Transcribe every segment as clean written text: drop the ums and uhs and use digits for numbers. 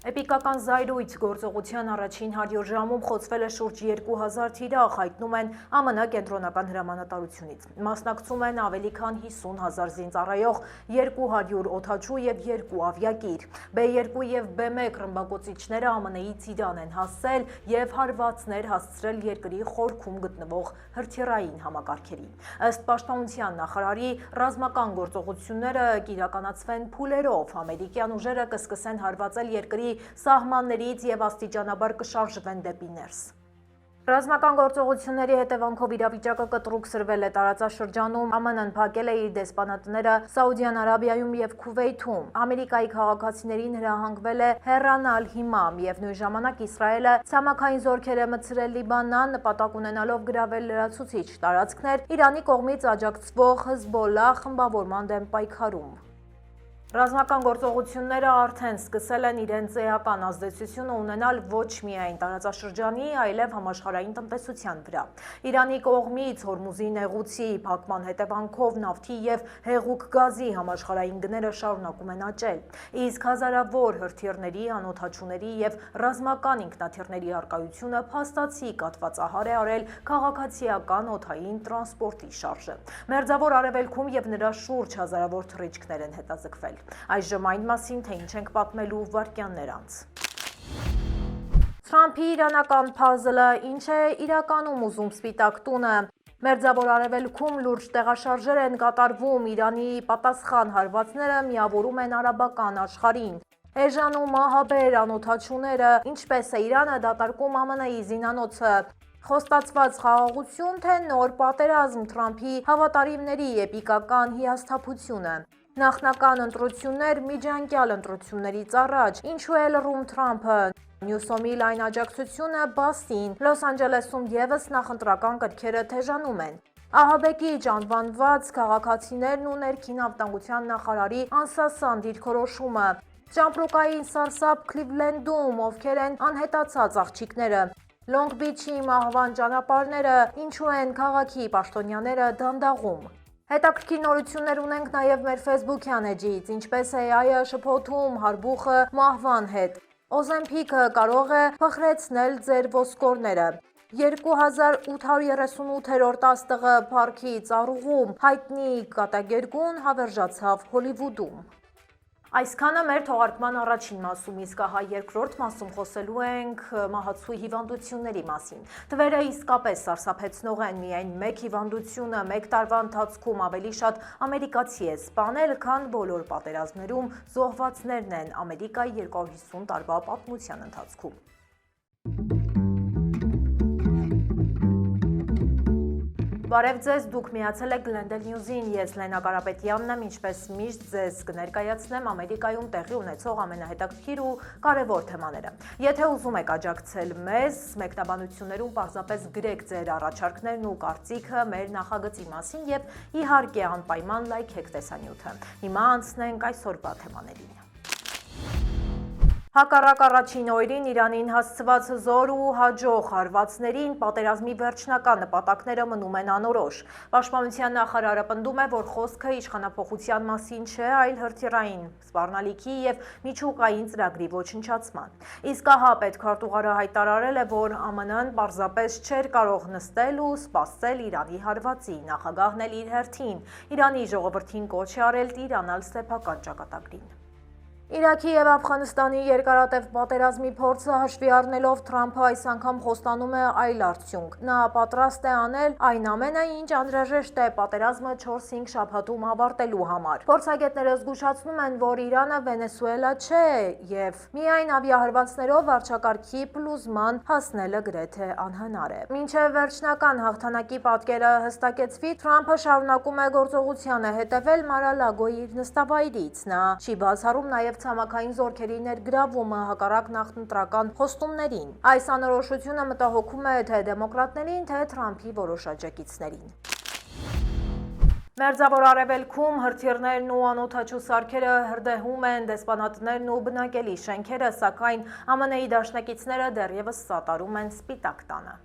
Էպիկական զայրույթ գործողության առաջին 100 ժամում խոցվել է շուրջ 2000 թիրախ, հայտնում են ԱՄՆ կենտրոնական հրամանատարությունից։ Մասնակցում են ավելի քան 50,000 զինծառայող, 200 օդաչու և 2 ավիակիր։ B2 և B1 ռմբակոծիչները ԱՄՆ-ից Իրան են հասել և հարվածներ հասցրել երկրի խորքում գտնվող հրթիռային համակարգերի։ Ըստ պաշտպանության նախարարի, ռազմական գործողությունները կիրականացվեն փուլերով, ամերիկյան ուժերը կսկսեն հարվածել երկրի սահմաններից և աստիճանաբար կշարժվեն դեպի ներս։ Ռազմական գործողությունների հետևանքով իրավիճակը կտրուկ սրվել է տարածաշրջանում, ԱՄՆ-ն փակել է իր դեսպանատները Սաուդյան Արաբիայում և Քուվեյթում, Ամերիկայի քաղաքացիներին հրահանգվել է հեռանալ հիմամ և նույն ժամանակ Իսրայելը ցամաքային զորքեր է մտցրել Լիբանան, նպատակ ունենալով գրավել լրացուցիչ տարածքներ Իրանի կողմից աջակցվող Հեզբոլլահ խմբավորման դեմ պայքարում։ Ռազմական գործողությունները արդեն սկսել են իրենց էական ազդեցությունը ունենալ ոչ միայն տարածաշրջանի, այլև համաշխարհային տնտեսության վրա։ Իրանի կողմից Հորմուզի նեղուցի փակման հետևանքով նավթի և հեղուկ գազի համաշխարհային գները շարունակում են աճել, իսկ հազարավոր հրթիռների, անօդաչուների և ռազմական ինքնաթիռների առկայությունը փաստացի կաթվածահար է արել քաղաքացիական օդային տրանսպորտի շարժը։ Մերձավոր Արևելքում և նրա շուրջ հազարավոր թռիչքներ են հետաձգվել։ Այժմ այն մասին, թե ինչ ենք պատմելու վայրկյաններ անց։ Թրամփի իրանական փազլը ինչ է իրականում ուզում Սպիտակ տունը։ Մերձավոր Արևելքում լուրջ տեղաշարժեր են կատարվում, Իրանի պատասխան հարվածները միավորում են արաբական աշխարհին։ Էժանում ահաբեր անօդաչուները, ինչպես է Իրանը դատարկում ԱՄՆ-ի զինանոցը։ Խոստացված խաղաղություն, թե նոր պատերազմ, Թրամփի հավատարիմների էպիկական հիասթափությունը։ Նախնական ընտրություններ միջանկյալ ընտրություններից առաջ, ինչու է լռում Թրամփը։ Նյուսոմի լայն աջակցությունը Բասին, Լոս Անջելեսում ևս նախընտրական կրքերը թեժանում են։ Ահաբեկիչ անվանված քաղաքացիներն ու ներքին անվտանգության նախարարի անսասան դիրքորոշումը։ Ճամպրուկային սարսափ Քլիվլենդում, ովքեր են անհետացած աղջիկները։ Լոնգ Բիչի մահվան ճանապարհները, ինչու են քաղաքի պաշտոնյաները դանդաղում։ Հետաքրքիր նորություններ ունենք նաև մեր Facebook-յան էջից, ինչպես AI-ը շփոթում հարբուխը մահվան հետ։ Օզեմփիքը կարող է փխրեցնել ձեր ոսկորները։ 2838-րդ աստղը Փարքի ծառուղում, հայտնի կատակերգուն հավերժացավ Հոլիվուդում։ Այսքանը մեր թողարկման առաջին մասում, իսկ ահա երկրորդ մասում խոսելու ենք մահացու հիվանդությունների մասին։ Թվերը իսկապես սարսափեցնող են, միայն մեկ հիվանդությունը մեկ տարվա ընթացքում ավելի շատ ամերիկացի է սպանել, քան բոլոր պատերազմներում զոհվածներն են Ամերիկայի 250 տարվա պատմության ընթացքում։ Բարև ձեզ, դուք միացել եք Glendale News-ին, ես Լենա Կարապետյանն եմ, ինչպես միշտ ձեզ կներկայացնեմ Ամերիկայում տեղի ունեցող ամենահետաքրքիր ու կարևոր թեմաները։ Եթե ուզում եք աջակցել մեզ, մեկնաբանություններում պարզապես գրեք ձեր առաջարկներն ու կարծիքը մեր նախագծի մասին և իհարկե անպայման լայքեք տեսանյութը։ Հիմա անցնենք այսօրվա թեմաներին։ Հակառակ առաջին օրերին Իրանին հասցված զոր ու հաջող հարվածներին պատերազմի վերջնական նպատակները մնում են անորոշ։ Պաշտպանության նախարարը պնդում է, որ խոսքը իշխանափոխության մասին չէ, այլ հրթիռային սպառնալիքի և միջուկային ծրագրի ոչնչացման։ Իսկ ահա պետքարտուղարը հայտարարել է, որ ԱՄՆ-ն պարզապես չէր կարող նստել ու սպասել Իրանի հարվածի, նախագահն էլ իր հերթին Իրանի ժողովրդին կոչ է արել տիրանալ սեփական ճակատագրին։ Իրաքի և Աֆղանստանի երկարատև պատերազմի փորձը հաշվի առնելով Թրամփը այս անգամ խոստանում է այլ արդյունք։ Նա պատրաստ է անել այն ամենը, ինչ անհրաժեշտ է պատերազմը 4-5 շաբաթում ավարտելու համար։ Փորձագետները զգուշացնում են, որ Իրանը Վենեսուելա չէ և միայն ավիահարվածներով վարչակարգի փլուզման հասնելը գրեթե անհնար է։ Մինչև վերջնական հաղթանակի պատկերը հստակեցվի, Թրամփը շարունակում է գործողությանը հետևել Մարա-Լագոյի իր նստավայրից։ Նա չի բացառում նաև ցամաքային զորքերի ներգրավումը հակառակ նախընտրական խոստումներին։ Այս անորոշությունը մտահոգում է թե դեմոկրատներին, թե Թրամփի որոշ աջակիցներին։ Մերձավոր Արևելքում հրթիռներն ու անօդաչու սարքերը հրդեհում են դեսպանատներն ու բնակելի շենքերը, սակայն ԱՄՆ-ի դաշնակիցները դեռևս սատարում են Սպիտակ տանը։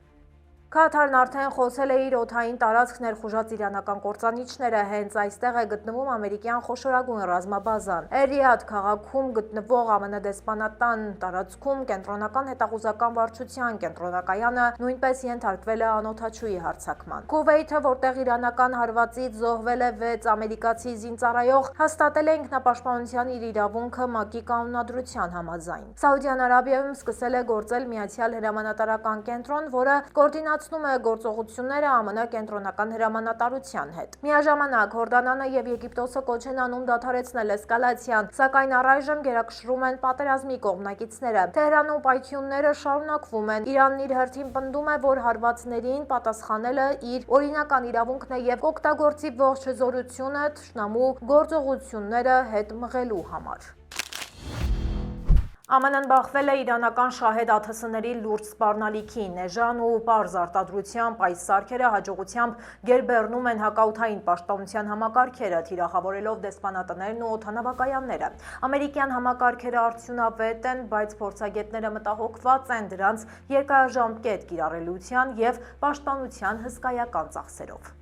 Քաթարն արդեն խոսել է իր օդային տարածք ներխուժած իրանական կործանիչները, հենց այստեղ է գտնվում ամերիկյան խոշորագույն ռազմաբազան։ Էրիադ քաղաքում գտնվող ԱՄՆ դեսպանատան տարածքում կենտրոնական հետախուզական վարչության կենտրոնակայանը նույնպես ենթարկվել է անօդաչուի հարձակման։ Քուվեյթը, որտեղ իրանական հարվածից զոհվել է 6 ամերիկացի զինծառայող, հաստատել է ինքնապաշտպանության իր իրավունքը ՄԱԿ-ի կանոնադրության համաձայն։ Սաուդյան Արաբիայում սկսել է գործել Միացյալ հրամանատարական կենտրոն, որը կոորդինացնում է գործողությունները ԱՄՆ կենտրոնական հրամանատարության հետ։ Միաժամանակ Հորդանանը եւ Եգիպտոսը կոչ են անում դադարեցնել էսկալացիան, սակայն առայժմ գերակշռում են պատերազմի կողմնակիցները։ Թեհրանում պայթյունները շարունակվում են։ Իրանն իր հերթին պնդում է, որ հարվածներին պատասխանելը իր օրինական իրավունքն է եւ կօգտագործի ողջ հզորությունը թշնամու գործողությունները հետ մղելու համար։ ԱՄՆ-ն բախվել է իրանական շահեդ ԱԹՍ-ների լուրջ սպառնալիքին։ Էժան ու պարզ արտադրությամբ այս սարքերը հաջողությամբ գերբեռնում են հակաօդային պաշտպանության համակարգերը, թիրախավորելով դեսպանատներն ու օդանավակայանները։ Ամերիկյան համակարգերը արդյունավետ են, բայց փորձագետները մտահոգված են դրանց երկարաժամկետ կիրառելիության եւ պաշտպանության հսկայական ծախսերով։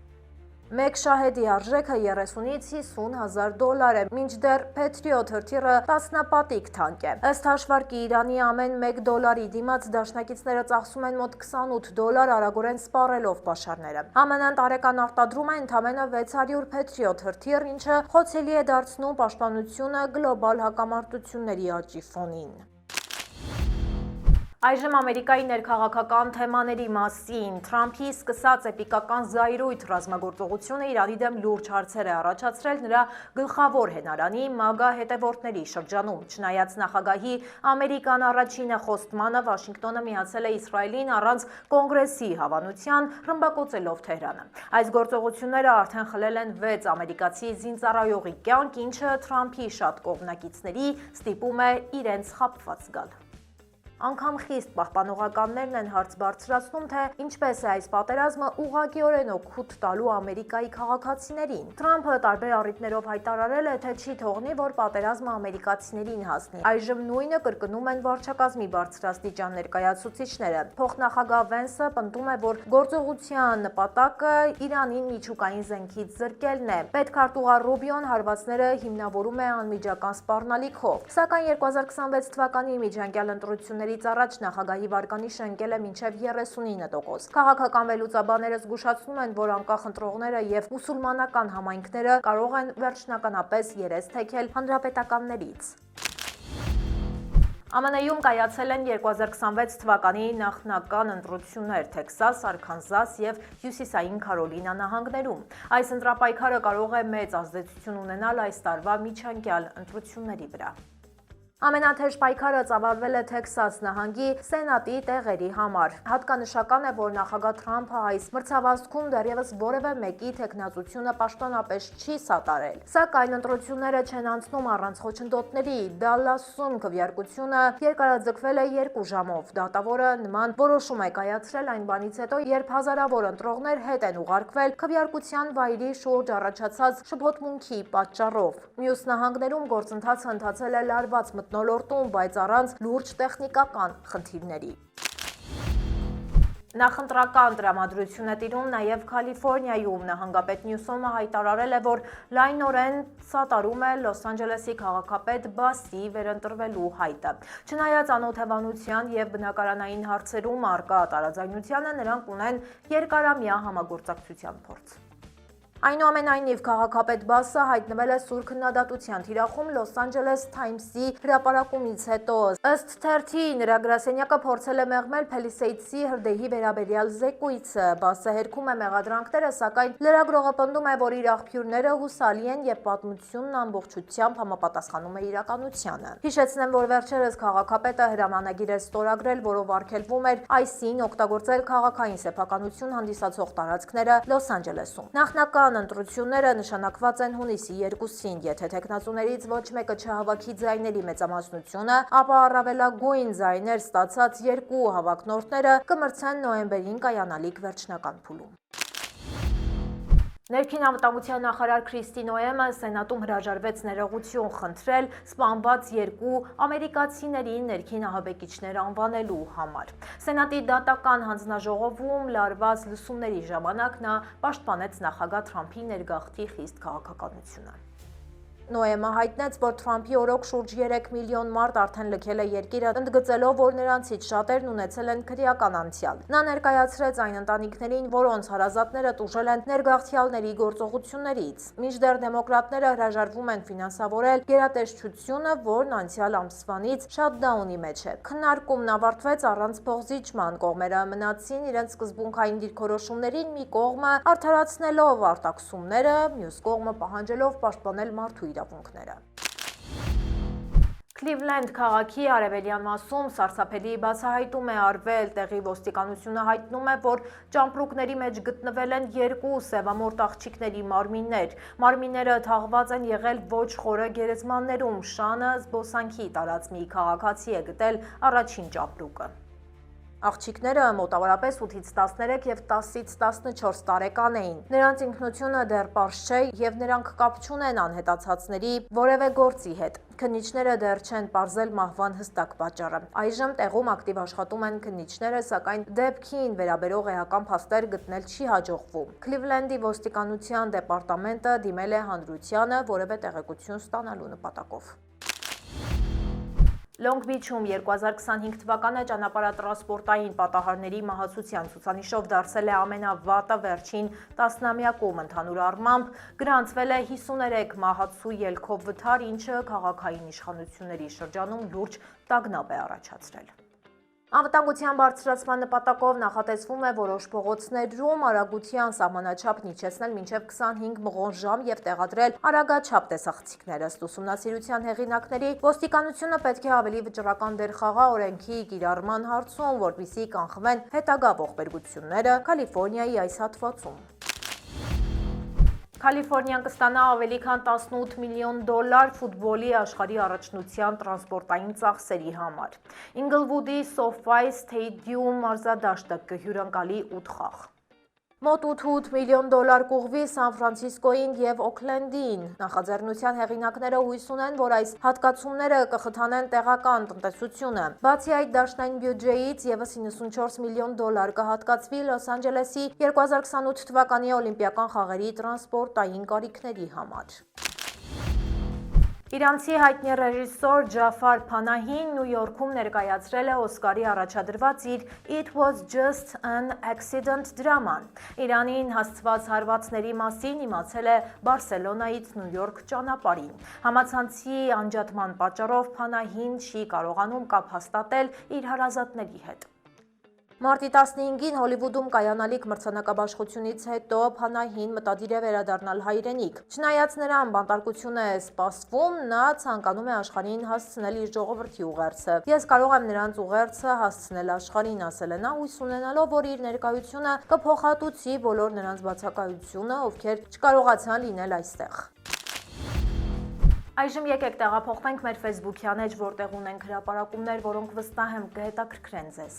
Մեկ շահեդի արժեքը 30-ից 50 հազար դոլար է, մինչդեռ Patriot հրթիռը տասնապատիկ թանկ է։ Ըստ հաշվարկի Իրանի ամեն 1 դոլարի դիմաց դաշնակիցները ծախսում են մոտ 28 դոլար արագորեն սպառելով պաշարները։ ԱՄՆ-ն տարեկան արտադրում է ընդամենը 600 Patriot հրթիռ, ինչը խոցելի է դարձնում պաշտպանությունը գլոբալ հակամարտությունների աճի ֆոնին։ Այժմ Ամերիկայի ներքաղաքական թեմաների մասին։ Թրամփի սկսած էպիկական զայրույթ ռազմագործողությունը Իրանի դեմ լուրջ հարցեր է առաջացրել նրա գլխավոր հենարանի ՄԱԳԱ հետևորդների շրջանում։ Չնայած նախագահի Ամերիկան առաջինը խոստմանը, Վաշինգտոնը միացել է Իսրայելին առանց կոնգրեսի հավանության, ռմբակոծելով Թեհրանը։ Այս գործողությունները արդեն խլել են 6 ամերիկացի զինծառայողի կյանք, ինչը Թրամփի շատ կողմնակիցների ստիպում է իրենց խաբված գալ։ Անգամ խիստ պահպանողականներն են հարց բարձրացնում, թե ինչպես է այս պատերազմը ուղղակիորեն օգուտ տալու Ամերիկայի քաղաքացիներին։ Թրամփը տարբեր առիթներով հայտարարել է, թե չի թողնի, որ պատերազմը ամերիկացիներին հասնի։ Այժմ նույնը կրկնում են վարչակազմի բարձրաստիճան ներկայացուցիչները։ Փոխնախագահ Վենսը պնդում է, որ գործողության նպատակը Իրանին միջուկային զենքից զրկելն է։ Պետքարտուղար Ռուբիոն հարվածները հիմնավորում է անմիջական սպառնալիքով։ Սակայն 2026 թվականի միջանկյալ ընտրությունների առաջ նախագահի վարկանիշը ընկել է մինչև 39%։ Քաղաքական վերլուծաբանները զգուշացնում են, որ անկախ ընտրողները եւ մուսուլմանական համայնքները կարող են վերջնականապես երես թեքել հանրապետականներից։ ԱՄՆ-ում կայացել են 2026 թվականի նախնական ընտրություններ Թեքսաս, Արքանզաս եւ Հյուսիսային Քարոլինա նահանգներում։ Այս ընտրապայքարը կարող է մեծ ազդեցություն ունենալ այս տարվա միջանկյալ ընտրությունների վրա։ Ամենաթեժ պայքարը ծավալվել է Թեքսաս նահանգի սենատի տեղերի համար։ Հատկանշական է, որ նախագահ Թրամփը այս մրցավազքում դեռևս որևէ մեկի թեկնածությունը պաշտոնապես չի սատարել։ Սակայն ընտրությունները չեն անցնում առանց խոչընդոտների։ Դալլասում քվեարկությունը երկարաձգվել է 2 ժամով։ Դատավորը նման որոշում է կայացրել այն բանից հետո, երբ հազարավոր ընտրողներ հետ են ուղարկվել քվեարկության վայրի շուրջ առաջացած շփոթմունքի պատճառով։ Մյուս նահանգներում գործընթացը ընթացել է լարված մթնոլորտում, բայց առանց լուրջ տեխնիկական խնդիրների։ Նախընտրական տրամադրություն է տիրում նաև Կալիֆոռնիայում։ Նահանգապետ Նյուսոմը հայտարարել է, որ լայնորեն սատարում է Լոս Անջելեսի քաղաքապետ Բասի վերընտրվելու հայտը։ Չնայած անօթևանության եւ բնակարանային հարցերում առկա տարաձայնությանը, նրանք ունեն երկարամյա համագործակցության փորձ։ Այնուամենայնիվ քաղաքապետ Բասը հայտնվել է սուր քննադատության թիրախում Լոս Անջելես Թայմսի հրապարակումից հետո։ Ըստ թերթի, նրա գրասենյակը փորձել է մեղմել Փելիսեյդսի հրդեհի վերաբերյալ զեկույցը։ Բասը հերքում է մեղադրանքները, սակայն լրագրողը պնդում է, որ իր աղբյուրները հուսալի են եւ պատմությունն ամբողջությամբ համապատասխանում է իրականությանը։ Հիշեցնեմ, որ վերջերս քաղաքապետը հրամանագիր էր ստորագրել, որով արգելվում էր այսին օգտագործել քաղաքային սեփականություն հանդիսացող տարածքները Լոս Անջելեսում։ Նախնական ընտրությունները նշանակված են հունիսի 2-ին, եթե թեկնածուներից ոչ մեկը չհավաքի ձայների մեծամասնությունը, ապա առավելագույն ձայներ ստացած 2 հավակնորդները կմրցեն նոյեմբերին կայանալիք վերջնական փուլում։ Ներքին անվտանգության նախարար Քրիստի Նոեմը Սենատում հրաժարվեց ներողություն խնդրել սպանված երկու ամերիկացիների ներքին ահաբեկիչներ անվանելու համար։ Սենատի դատական հանձնաժողովում լարված լսումների ժամանակ նա պաշտպանեց նախագահ Թրամփի ներգաղթի խիստ քաղաքականությունը։ Նոեմը հայտնեց, որ Թրամփի օրոք շուրջ 3 միլիոն մարդ արդեն լքել է երկիրը, ընդգծելով, որ նրանցից շատերն ունեցել են քրեական անցյալ։ Նա ներկայացրեց այն ընտանիքներին, որոնց հարազատները տուժել են ներգաղթյալների գործողություններից։ Մինչդեռ դեմոկրատները հրաժարվում են ֆինանսավորել գերատեսչությունը, որն անցյալ ամսվանից շաթդաունի մեջ է։ Քննարկումն ավարտվեց առանց փոխզիջման, կողմերը մնացին իրենց սկզբունքային դիրքորոշումներին, մի կողմը արդարացնելով արտաքսումները, մյուս կողմը պահանջելով պաշտպանել մարդու իրավունքները։ Քլիվլենդ քաղաքի արևելյան մասում սարսափելի բացահայտում է արվել, տեղի ոստիկանությունը հայտնում է, որ ճամպրուկների մեջ գտնվել են երկու սևամորթ աղջիկների մարմիններ։ Մարմինները թաղված են եղել ոչ խորը գերեզմաններում, Շանը զբոսանքի տարած մի քաղաքացի է գտել առաջին ճամպրուկը։ Աղջիկները մոտավորապես 8-ից 13 և 10-ից 14 տարեկան էին։ Նրանց ինքնությունը դեռ պարզ չէ և նրանք կապ չունեն անհետացածների որևէ գործի հետ։ Քննիչները դեռ չեն պարզել մահվան հստակ պատճառը։ Այժմ տեղում ակտիվ աշխատում են քննիչները, սակայն դեպքին վերաբերող էական փաստեր գտնել չի հաջողվում։ Քլիվլենդի ոստիկանության դեպարտամենտը դիմել է հանրությանը որևէ տեղեկություն ստանալու նպատակով։ Լոնգ Բիչում 2025 թվականը ճանապարհատրանսպորտային պատահարների մահացության ցուցանիշով դարձել է ամենավատը վերջին տասնամյակում, ընդհանուր առմամբ գրանցվել է 53 մահացու ելքով վթար, ինչը քաղաքային իշխանությունների շրջանում լուրջ տագնապ է առաջացրել։ Անվտանգության բարձրացման նպատակով նախատեսվում է որոշ փողոցներում արագության սահմանաչափն իջեցնել մինչև 25 մղոն ժամ և տեղադրել արագաչափ տեսախցիկներ։ Ըստ ուսումնասիրության հեղինակների, ոստիկանությունը պետք է ավելի վճռական դեր խաղա օրենքի կիրառման հարցում, որպեսզի կանխվեն հետագա ողբերգությունները Կալիֆոռնիայի այս հատվածում։ Կալիֆոռնիան կստանա ավելի քան 18 միլիոն դոլար ֆուտբոլի աշխարհի առաջնության տրանսպորտային ծախսերի համար։ Ինգլվուդի SoFi Stadium մարզադաշտը կհյուրընկալի 8 խաղ։ Մոտ 8 միլիոն դոլար կուղվի Սան Ֆրանցիսկոին և Օքլենդին։ Նախաձեռնության հեղինակները հույս ունեն, որ այս հատկացումները կխթանեն տեղական տնտեսությունը։ Բացի այդ, դաշնային բյուջեից ևս 94 միլիոն դոլար կհատկացվի Լոս Անջելեսի 2028 թվականի օլիմպիական խաղերի տրանսպորտային կարիքների համար։ Իրանցի հայտնի ռեժիսոր Ջաֆար Փանահին Նյու Յորքում ներկայացրել է Օսկարի առաջադրված իր It Was Just an Accident դրաման։ Իրանին հասցված հարվածների մասին իմացել է Բարսելոնայից Նյու Յորք ճանապարհին։ Համացանցի անջատման պատճառով Փանահին չի կարողանում կապ հաստատել իր հարազատների հետ։ Մարտի 15-ին Հոլիվուդում կայանալիք մրցանակաբաշխությունից հետո Փանահին մտադիր է վերադառնալ հայրենիք։ Չնայած նրան բանտարկություն է սպասվում, նա ցանկանում է աշխարհին հասցնել իր ժողովրդի ուղերձը։ Ես կարող եմ նրանց ուղերձը հասցնել աշխարհին, ասել է նա, հույս ունենալով, որ իր ներկայությունը կփոխհատուցի բոլոր նրանց բացակայությունը, ովքեր չկարողացան լինել այստեղ։ Այժմ եկեք տեղափոխվենք մեր Facebook-յան էջ, որտեղ ունենք հրապարակումներ, որոնք վստահ եմ կհետաքրքրեն ձեզ։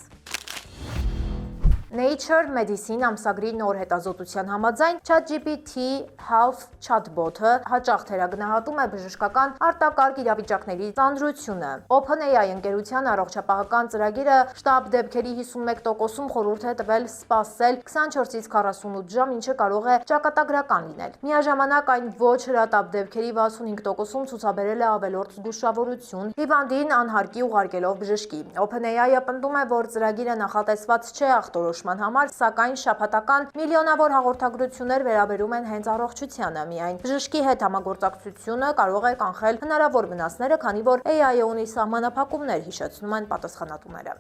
Nature Medicine ամսագրի նոր հետազոտության համաձայն ChatGPT Health chatbot-ը հաճախ թերագնահատում է բժշկական արտակարգ իրավիճակների ծանրությունը։ OpenAI ընկերության առողջապահական ծրագիրը շտապ դեպքերի 51%-ում խորհուրդ է տվել սպասել 24-ից 48 ժամ, ինչը կարող է ճակատագրական լինել։ Միաժամանակ այն ոչ հրատապ դեպքերի 65%-ում ցուցաբերել է ավելորդ զգուշավորություն, հիվանդին անհարկի ուղարկելով բժշկի։ OpenAI-ը պնդում է, որ ծրագիրը նախատեսված չէ ախտորոշման համար, սակայն շաբաթական միլիոնավոր հաղորդագրություններ վերաբերում են հենց առողջությանը։ Միայն բժշկի հետ համագործակցությունը կարող է կանխել հնարավոր վնասները, քանի որ AI-ը ունի սահմանափակումներ, հիշեցնում են պատասխանատուները։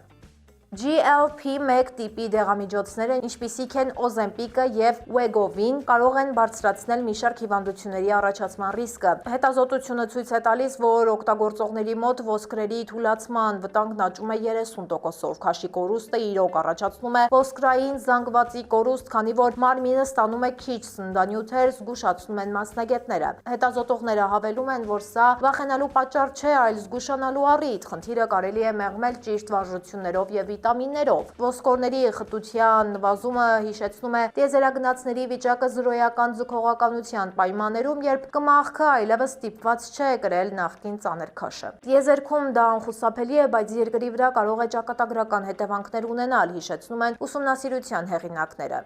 GLP-1 տիպի դեղամիջոցները, ինչպիսիք են Օզեմպիկը և Wegovy-ն, կարող են բարձրացնել մի շարք հիվանդությունների առաջացման ռիսկը։ Հետազոտությունը ցույց է տալիս, որ օգտագործողների մոտ ոսկրերի թուլացման վտանգն աճում է 30%-ով։ Քաշի կորուստը իրոք առաջացնում է ոսկրային զանգվածի կորուստ, քանի որ մարմինը ստանում է քիչ սննդանյութեր, զգուշացնում են մասնագետները։ Հետազոտողները հավելում են, որ սա վախենալու պատճառ չէ, այլ զգուշանալու առիթ։ Խնդիրը կարելի է մեղմել ճիշտ վարժություններով և վիտամիններով։ Ոսկորների խտության նվազումը հիշեցնում է տիեզերագնացների վիճակը զրոյական ձգողականության պայմաններում, երբ կմախքը այլևս ստիպված չէ կրել նախկին ծանր քաշը։ Տիեզերքում դա անխուսափելի է, բայց երկրի վրա կարող է ճակատագրական հետևանքներ ունենալ, հիշեցնում են ուսումնասիրության հեղինակները։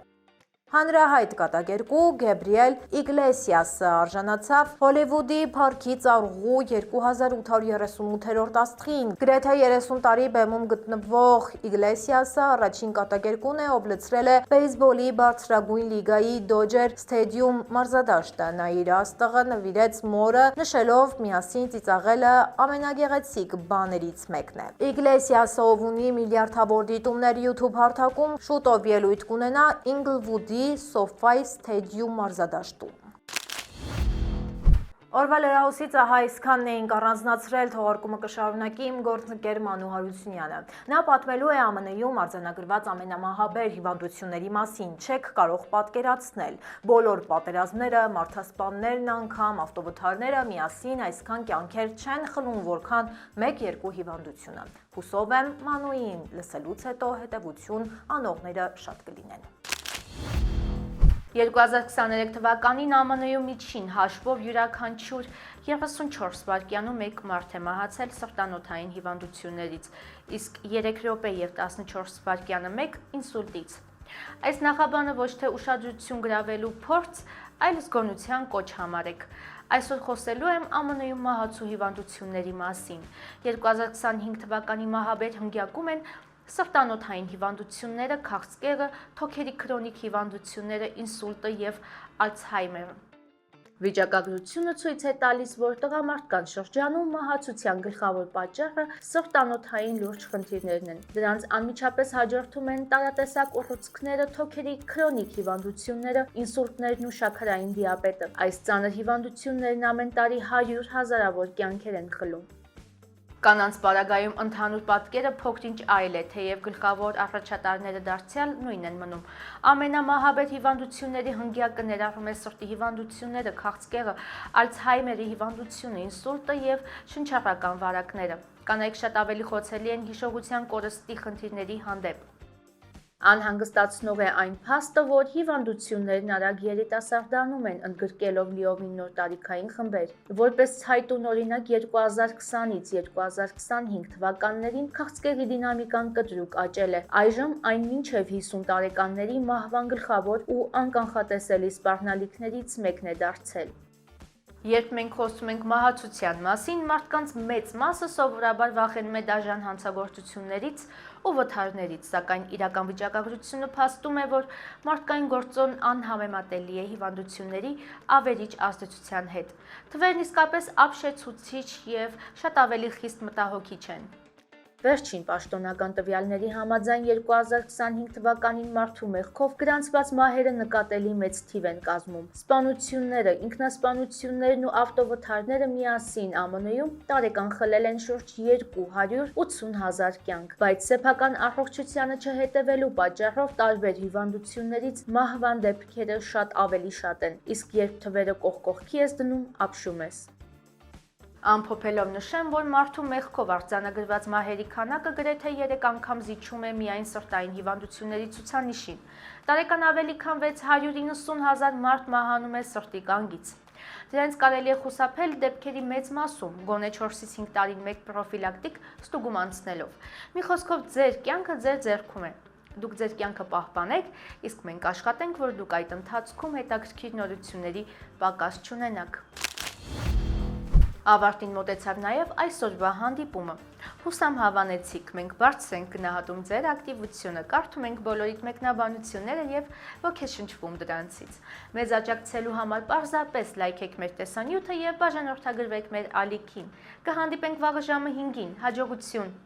Հանրահայտ կատակերգու Գեբրիել Իգլեսիասը արժանացավ Հոլիվուդի Փառքի ծառուղու 2838-րդ աստղին։ Գրեթե 30 տարի բեմում գտնվող Իգլեսիասը առաջին կատակերգուն է, ով լցրել է բեյսբոլի բարձրագույն լիգայի Դոջեր Սթեդիում մարզադաշտը։ Նա իր աստղը նվիրեց մորը, նշելով միասին ծիծաղելը ամենագեղեցիկ բաներից մեկն է։ Իգլեսիասը, ով ունի միլիարդավոր դիտումներ YouTube հարթակում, շուտով ելույթ կունենա Ինգլվուդի SoFi Stadium մարզադաշտում։ Օրվա լրահոսից ահա այսքանն էինք առանձնացրել, թողարկումը կշարունակի իմ գործընկեր Մանու Հարությունյանը։ Նա պատմելու է ԱՄՆ-ում արձանագրված ամենամահաբեր հիվանդությունների մասին, չեք կարող պատկերացնել։ Բոլոր պատերազմները, մարդասպաններն անգամ, ավտովթարները միասին այսքան կյանքեր չեն խլում, որքան 1-2 հիվանդությունը։ Հուսով եմ Մանուին լսելուց հետո հետևություն անողները շատ կլինեն։ 2023 թվականին ԱՄՆ-ում միջին հաշվով յուրաքանչյուր 34 վայրկյանում 1 մարդ է մահացել սրտանոթային հիվանդություններից, իսկ 3 րոպե եւ 14 վայրկյանը 1 ինսուլտից։ Այս նախաբանը ոչ թե ուշադրություն գրավելու փորձ, այլ զգոնության կոչ համարեք։ Այսօր խոսելու եմ ԱՄՆ-ում մահացու հիվանդությունների մասին։ 2025 թվականի մահաբեր հնգյակում են սրտանոթային հիվանդությունները, քաղցկեղը, թոքերի քրոնիկ հիվանդությունները, ինսուլտը եւ Ալցհեյմերը։ Վիճակագրությունը ցույց է տալիս, որ տղամարդկանց շրջանում մահացության գլխավոր պատճառը սրտանոթային լուրջ խնդիրներն են։ Դրանց անմիջապես հաջորդում են տարատեսակ ուռուցքները, թոքերի քրոնիկ հիվանդությունները, ինսուլտներն ու շաքարային դիաբետը։ Այս ծանր հիվանդություններն ամեն տարի 100 հազարավոր կյանքեր են խլում։ Կանանց պարագայում ընդհանուր պատկերը փոքրինչ այլ է, թեև գլխավոր առաջատարները դարձյալ նույնն են մնում։ Ամենամահաբեր հիվանդությունների հնգյակը ներառում է սրտի հիվանդությունները, քաղցկեղը, Ալցհեյմերի հիվանդությունը, ինսուլտը եւ շնչառական վարակները։ Կանայք շատ ավելի խոցելի են հիշողության կորստի խնդիրների հանդեպ։ Անհանգստացնող է այն փաստը, որ հիվանդություններն արագ երիտասարդանում են, ընդգրկելով լիովին նոր տարիքային խմբեր։ Որպես ցայտուն օրինակ 2020-ից 2025 թվականներին քաղցկեղի դինամիկան կտրուկ աճել է։ Այժմ այն մինչև 50 տարեկանների մահվան գլխավոր ու անկանխատեսելի սպառնալիքներից մեկն է դարձել։ Երբ մենք խոսում ենք մահացության մասին, մարդկանց մեծ մասը սովորաբար վախենում է դաժան հանցագործություններից ու վթարներից, սակայն իրական վիճակագրությունը փաստում է, որ մարդկային գործոն անհամեմատելի է հիվանդությունների ավերիչ ազդեցության հետ։ Թվերն իսկապես ապշեցուցիչ եւ շատ ավելի խիստ մտահոգիչ են։ Վերջին պաշտոնական տվյալների համաձայն 2025 թվականին մարդու մեղքով գրանցված մահերը նկատելի մեծ թիվ են կազմում։ Սպանությունները, ինքնասպանություններն ու ավտովթարները միասին ԱՄՆ-ում տարեկան խլել են շուրջ 280,000 կյանք, բայց սեփական առողջությանը չհետևելու պատճառով տարբեր հիվանդություններից մահվան դեպքերը շատ ավելի շատ են, իսկ երբ թվերը կողք կողքի ես դնում, ապշում ես։ Ամփոփելով նշեմ, որ մարդու մեղքով արձանագրված մահերի քանակը գրեթե 3 անգամ զիջում է միայն սրտային հիվանդությունների ցուցանիշին։ Տարեկան ավելի քան 690,000 մարդ մահանում է սրտի կանգից։ Դրանց կարելի է խուսափել դեպքերի մեծ մասում, գոնե 4-ից 5 տարին մեկ պրոֆիլակտիկ ստուգում անցնելով։ Մի խոսքով ձեր կյանքը ձեր ձեռքում է։ Դուք ձեր կյանքը պահպանեք, իսկ մենք աշխատենք, որ դուք այդ ընթացքում հետաքրքիր նորությունների պակաս չունենաք։ Ավարտին մոտեցավ նաև այսօրվա հանդիպումը։ Հուսամ հավանեցիք, մենք բարձր ենք գնահատում ձեր ակտիվությունը, կարդում ենք բոլորիդ մեկնաբանությունները եւ ոգեշնչվում դրանցից։ Մեզ աջակցելու համար պարզապես լայքեք մեր տեսանյութը եւ բաժանորդագրվեք մեր ալիքին։ Կհանդիպենք վաղը ժամը 5-ին։ Հաջողություն։